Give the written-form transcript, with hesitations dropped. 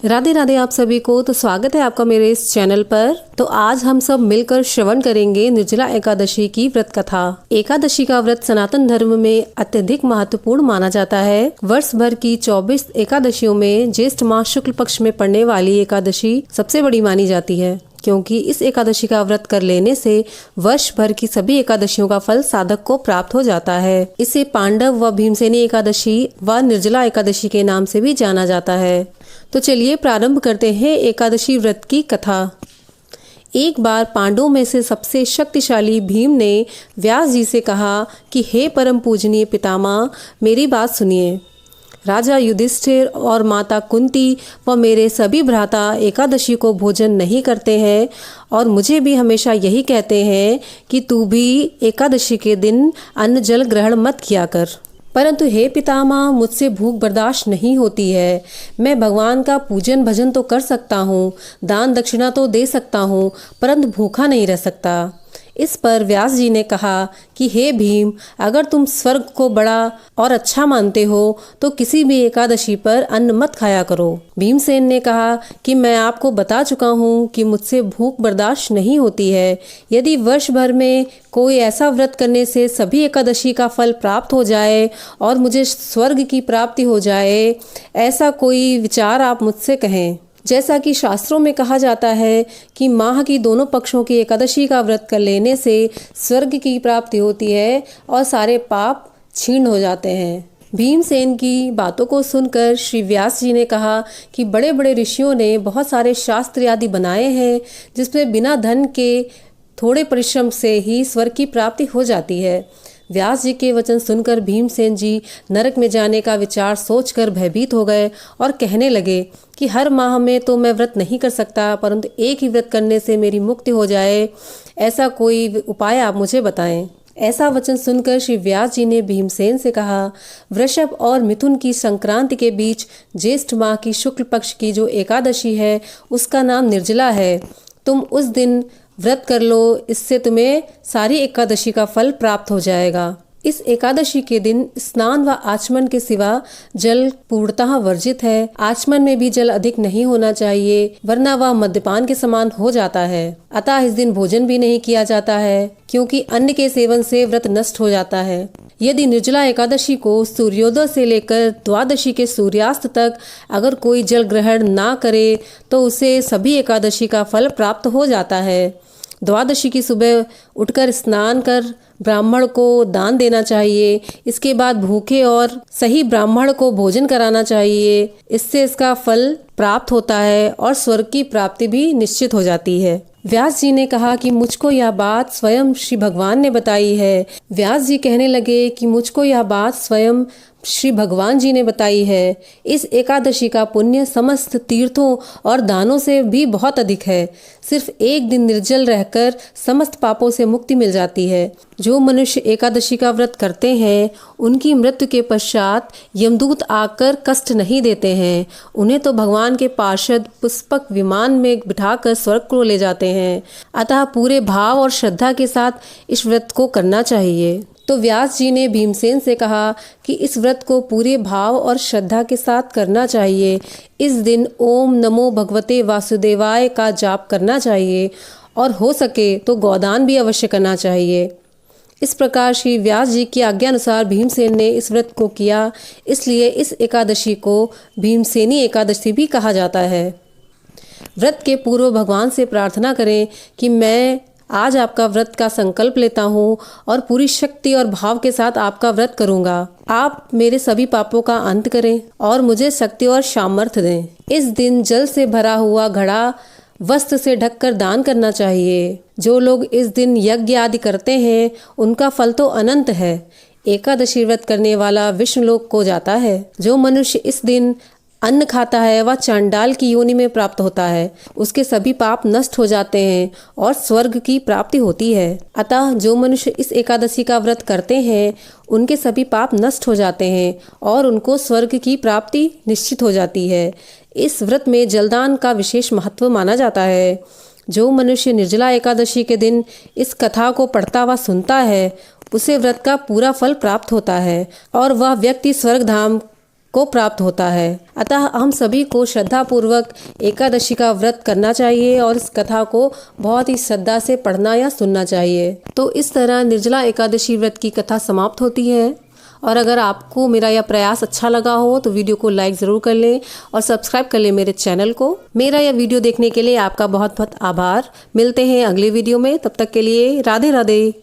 राधे राधे आप सभी को। तो स्वागत है आपका मेरे इस चैनल पर। तो आज हम सब मिलकर श्रवण करेंगे निर्जला एकादशी की व्रत कथा। एकादशी का व्रत सनातन धर्म में अत्यधिक महत्वपूर्ण माना जाता है। वर्ष भर की 24 एकादशियों में ज्येष्ठ माह शुक्ल पक्ष में पड़ने वाली एकादशी सबसे बड़ी मानी जाती है, क्योंकि इस एकादशी का व्रत कर लेने से वर्ष भर की सभी एकादशियों का फल साधक को प्राप्त हो जाता है। इसे पांडव व भीमसेनी एकादशी व निर्जला एकादशी के नाम से भी जाना जाता है। तो चलिए प्रारंभ करते हैं एकादशी व्रत की कथा। एक बार पांडवों में से सबसे शक्तिशाली भीम ने व्यास जी से कहा कि हे परम पूजनीय पितामह, मेरी बात सुनिए। राजा युधिष्ठिर और माता कुंती व मेरे सभी भ्राता एकादशी को भोजन नहीं करते हैं और मुझे भी हमेशा यही कहते हैं कि तू भी एकादशी के दिन अन्न जल ग्रहण मत किया कर। परंतु हे पितामह, मुझसे भूख बर्दाश्त नहीं होती है। मैं भगवान का पूजन भजन तो कर सकता हूँ, दान दक्षिणा तो दे सकता हूँ, परंतु भूखा नहीं रह सकता। इस पर व्यास जी ने कहा कि हे भीम, अगर तुम स्वर्ग को बड़ा और अच्छा मानते हो तो किसी भी एकादशी पर अन्न मत खाया करो। भीमसेन ने कहा कि मैं आपको बता चुका हूँ कि मुझसे भूख बर्दाश्त नहीं होती है। यदि वर्ष भर में कोई ऐसा व्रत करने से सभी एकादशी का फल प्राप्त हो जाए और मुझे स्वर्ग की प्राप्ति हो जाए, ऐसा कोई विचार आप मुझसे कहें। जैसा कि शास्त्रों में कहा जाता है कि माह की दोनों पक्षों की एकादशी का व्रत कर लेने से स्वर्ग की प्राप्ति होती है और सारे पाप क्षीण हो जाते हैं। भीमसेन की बातों को सुनकर श्री व्यास जी ने कहा कि बड़े बड़े ऋषियों ने बहुत सारे शास्त्र आदि बनाए हैं जिसमें बिना धन के थोड़े परिश्रम से ही स्वर्ग की प्राप्ति हो जाती है। व्यास जी के वचन सुनकर भीमसेन जी नरक में जाने का विचार सोचकर भयभीत हो गए और कहने लगे कि हर माह में तो मैं व्रत नहीं कर सकता, परंतु एक ही व्रत करने से मेरी मुक्ति हो जाए, ऐसा कोई उपाय आप मुझे बताएं। ऐसा वचन सुनकर श्री व्यास जी ने भीमसेन से कहा, वृषभ और मिथुन की संक्रांति के बीच ज्येष्ठ माह की शुक्ल पक्ष की जो एकादशी है उसका नाम निर्जला है। तुम उस दिन व्रत कर लो, इससे तुम्हें सारी एकादशी का फल प्राप्त हो जाएगा। इस एकादशी के दिन स्नान व आचमन के सिवा जल पूर्णतः वर्जित है। आचमन में भी जल अधिक नहीं होना चाहिए, वरना वह मद्यपान के समान हो जाता है। अतः इस दिन भोजन भी नहीं किया जाता है, क्योंकि अन्न के सेवन से व्रत नष्ट हो जाता है। यदि निर्जला एकादशी को सूर्योदय से लेकर द्वादशी के सूर्यास्त तक अगर कोई जल ग्रहण ना करे तो उसे सभी एकादशी का फल प्राप्त हो जाता है। द्वादशी की सुबह उठकर स्नान कर ब्राह्मण को दान देना चाहिए। इसके बाद भूखे और सही ब्राह्मण को भोजन कराना चाहिए। इससे इसका फल प्राप्त होता है और स्वर्ग की प्राप्ति भी निश्चित हो जाती है। व्यास जी ने कहा कि मुझको यह बात स्वयं श्री भगवान ने बताई है। व्यास जी कहने लगे कि मुझको यह बात स्वयं श्री भगवान जी ने बताई है। इस एकादशी का पुण्य समस्त तीर्थों और दानों से भी बहुत अधिक है। सिर्फ एक दिन निर्जल रहकर समस्त पापों से मुक्ति मिल जाती है। जो मनुष्य एकादशी का व्रत करते हैं उनकी मृत्यु के पश्चात यमदूत आकर कष्ट नहीं देते हैं। उन्हें तो भगवान के पार्षद पुष्पक विमान में बिठाकर स्वर्ग को ले जाते हैं। अतः पूरे भाव और श्रद्धा के साथ इस व्रत को करना चाहिए। तो व्यास जी ने भीमसेन से कहा कि इस व्रत को पूरे भाव और श्रद्धा के साथ करना चाहिए। इस दिन ओम नमो भगवते वासुदेवाय का जाप करना चाहिए और हो सके तो गोदान भी अवश्य करना चाहिए। इस प्रकार श्री व्यास जी की आज्ञा अनुसार भीमसेन ने इस व्रत को किया, इसलिए इस एकादशी को भीमसेनी एकादशी भी कहा जाता है। व्रत के पूर्व भगवान से प्रार्थना करें कि मैं आज आपका व्रत का संकल्प लेता हूँ और पूरी शक्ति और भाव के साथ आपका व्रत करूँगा। आप मेरे सभी पापों का अंत करें और मुझे शक्ति और सामर्थ्य दें। इस दिन जल से भरा हुआ घड़ा वस्त्र से ढककर दान करना चाहिए। जो लोग इस दिन यज्ञ आदि करते हैं उनका फल तो अनंत है। एकादशी व्रत करने वाला विष्णुलोक को जाता है। जो मनुष्य इस दिन अन्न खाता है वह चांडाल की योनि में प्राप्त होता है। उसके सभी पाप नष्ट हो जाते हैं और स्वर्ग की प्राप्ति होती है। अतः जो मनुष्य इस एकादशी का व्रत करते हैं उनके सभी पाप नष्ट हो जाते हैं और उनको स्वर्ग की प्राप्ति निश्चित हो जाती है। इस व्रत में जलदान का विशेष महत्व माना जाता है। जो मनुष्य निर्जला एकादशी के दिन इस कथा को पढ़ता व सुनता है उसे व्रत का पूरा फल प्राप्त होता है और वह व्यक्ति स्वर्ग धाम को प्राप्त होता है। अतः हम सभी को श्रद्धा पूर्वक एकादशी का व्रत करना चाहिए और इस कथा को बहुत ही श्रद्धा से पढ़ना या सुनना चाहिए। तो इस तरह निर्जला एकादशी व्रत की कथा समाप्त होती है। और अगर आपको मेरा यह प्रयास अच्छा लगा हो तो वीडियो को लाइक ज़रूर कर लें और सब्सक्राइब कर लें मेरे चैनल को। मेरा यह वीडियो देखने के लिए आपका बहुत बहुत आभार। मिलते हैं अगले वीडियो में, तब तक के लिए राधे राधे।